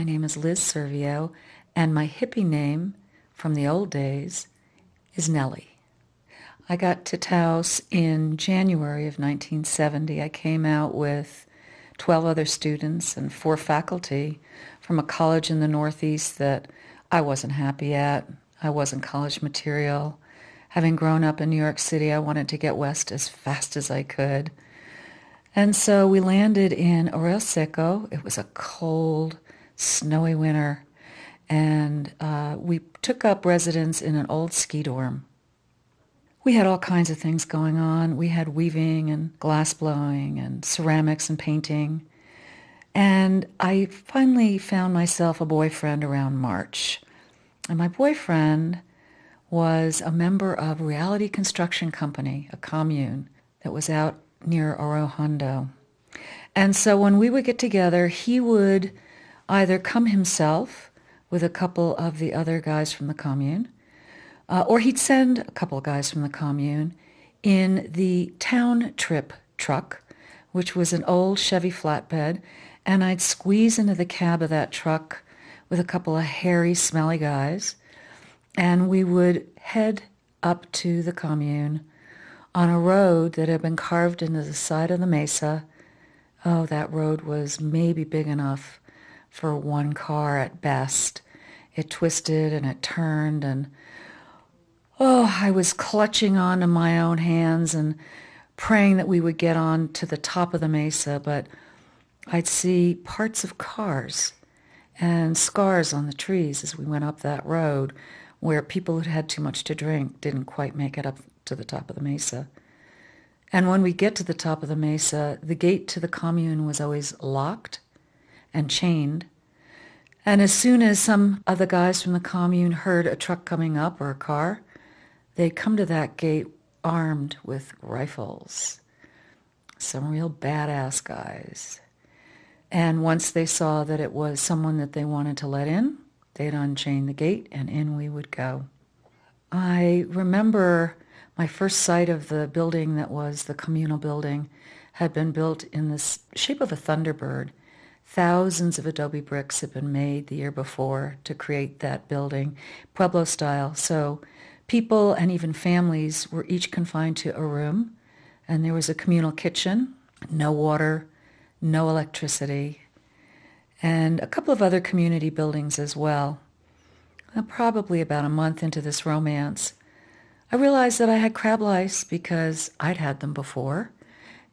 My name is Liz Cervio, and my hippie name from the old days is Nellie. I got to Taos in January of 1970. I came out with 12 other students and 4 faculty from a college in the Northeast that I wasn't happy at. I wasn't college material. Having grown up in New York City, I wanted to get west as fast as I could. And so we landed in Arroyo Seco. It was a cold, snowy winter, and we took up residence in an old ski dorm. We had all kinds of things going on. We had weaving and glass blowing and ceramics and painting. And I finally found myself a boyfriend around March. And my boyfriend was a member of Reality Construction Company, a commune that was out near Oro Hondo. And so when we would get together, he would either come himself with a couple of the other guys from the commune, or he'd send a couple of guys from the commune in the town trip truck, which was an old Chevy flatbed, and I'd squeeze into the cab of that truck with a couple of hairy, smelly guys, and we would head up to the commune on a road that had been carved into the side of the mesa. Oh, that road was maybe big enough for one car at best. It twisted and it turned, and I was clutching onto my own hands and praying that we would get on to the top of the mesa, but I'd see parts of cars and scars on the trees as we went up that road where people who'd had too much to drink didn't quite make it up to the top of the mesa. And when we get to the top of the mesa, the gate to the commune was always locked and chained. And as soon as some of the guys from the commune heard a truck coming up or a car, they'd come to that gate armed with rifles. Some real badass guys. And once they saw that it was someone that they wanted to let in, they'd unchain the gate and in we would go. I remember my first sight of the building that was the communal building had been built in the shape of a thunderbird. Thousands of adobe bricks had been made the year before to create that building, Pueblo style. So people and even families were each confined to a room, and there was a communal kitchen, no water, no electricity, and a couple of other community buildings as well. Probably about a month into this romance, I realized that I had crab lice because I'd had them before,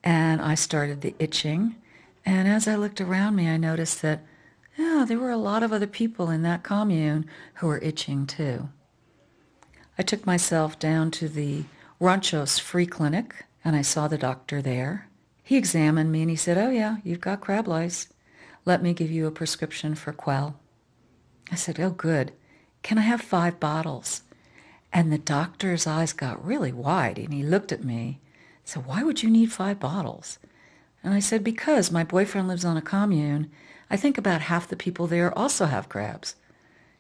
and I started the itching. And as I looked around me, I noticed that, there were a lot of other people in that commune who were itching too. I took myself down to the Ranchos Free Clinic, and I saw the doctor there. He examined me and he said, "Oh yeah, you've got crab lice. Let me give you a prescription for Quell." I said, "Oh good. Can I have 5 bottles?" And the doctor's eyes got really wide, and he looked at me and said, "Why would you need 5 bottles?" And I said, "Because my boyfriend lives on a commune. I think about half the people there also have crabs."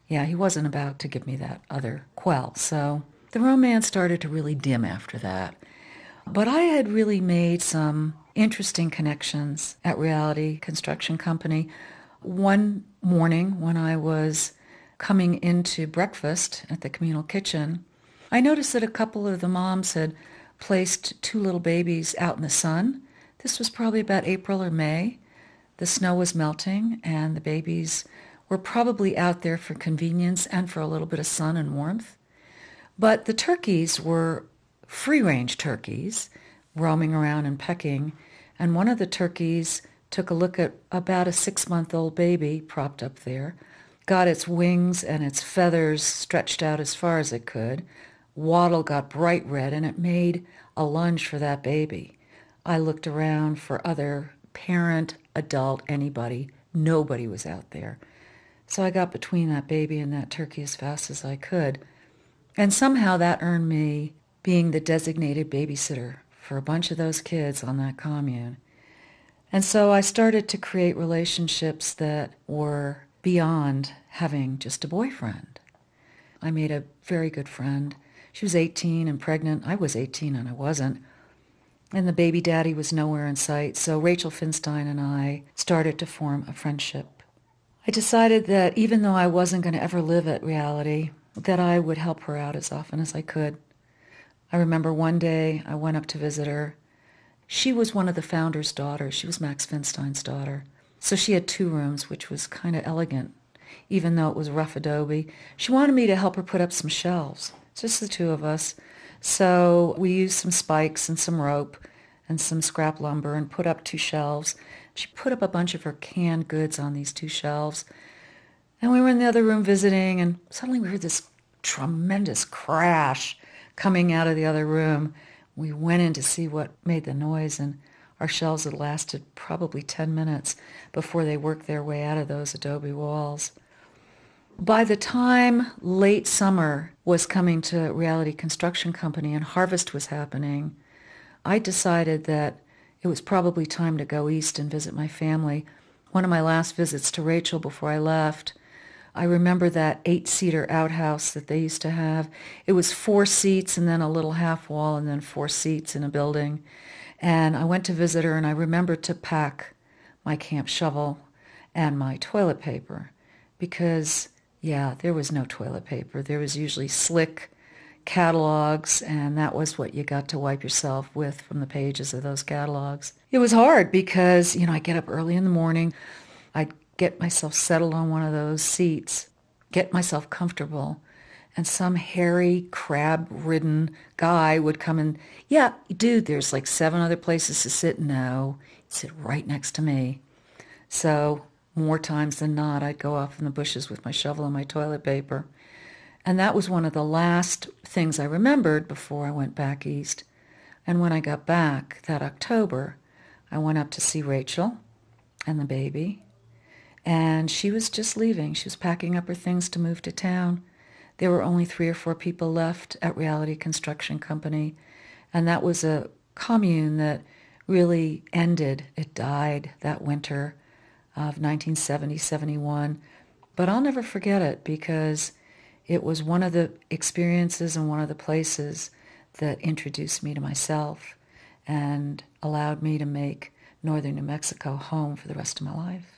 Yeah, he wasn't about to give me that other Quell. So the romance started to really dim after that. But I had really made some interesting connections at Reality Construction Company. One morning when I was coming into breakfast at the communal kitchen, I noticed that a couple of the moms had placed 2 little babies out in the sun. This was probably about April or May. The snow was melting, and the babies were probably out there for convenience and for a little bit of sun and warmth. But the turkeys were free-range turkeys, roaming around and pecking, and one of the turkeys took a look at about a 6-month-old baby propped up there, got its wings and its feathers stretched out as far as it could. Waddle got bright red, and it made a lunge for that baby. I looked around for other parent, adult, anybody. Nobody was out there. So I got between that baby and that turkey as fast as I could. And somehow that earned me being the designated babysitter for a bunch of those kids on that commune. And so I started to create relationships that were beyond having just a boyfriend. I made a very good friend. She was 18 and pregnant. I was 18 and I wasn't. And the baby daddy was nowhere in sight. So Rachel Finstein and I started to form a friendship. I decided that even though I wasn't going to ever live at Reality, that I would help her out as often as I could. I remember one day I went up to visit her. She was one of the founder's daughters. She was Max Finstein's daughter. So she had 2 rooms, which was kind of elegant, even though it was rough adobe. She wanted me to help her put up some shelves, just the 2 of us. So we used some spikes and some rope and some scrap lumber and put up 2 shelves. She put up a bunch of her canned goods on these 2 shelves. And we were in the other room visiting, and suddenly we heard this tremendous crash coming out of the other room. We went in to see what made the noise, and our shelves had lasted probably 10 minutes before they worked their way out of those adobe walls. By the time late summer was coming to Reality Construction Company and harvest was happening, I decided that it was probably time to go east and visit my family. One of my last visits to Rachel before I left, I remember that 8-seater outhouse that they used to have. It was 4 seats and then a little half wall and then 4 seats in a building. And I went to visit her, and I remembered to pack my camp shovel and my toilet paper because, yeah, there was no toilet paper. There was usually slick catalogs, and that was what you got to wipe yourself with from the pages of those catalogs. It was hard because, I get up early in the morning. I'd get myself settled on one of those seats, get myself comfortable, and some hairy, crab-ridden guy would come and, yeah, dude, there's like 7 other places to sit. No, he'd sit right next to me. So more times than not, I'd go off in the bushes with my shovel and my toilet paper. And that was one of the last things I remembered before I went back east. And when I got back that October, I went up to see Rachel and the baby. And she was just leaving. She was packing up her things to move to town. There were only 3 or 4 people left at Reality Construction Company. And that was a commune that really ended. It died that winter of 1970-71. But I'll never forget it because it was one of the experiences and one of the places that introduced me to myself and allowed me to make northern New Mexico home for the rest of my life.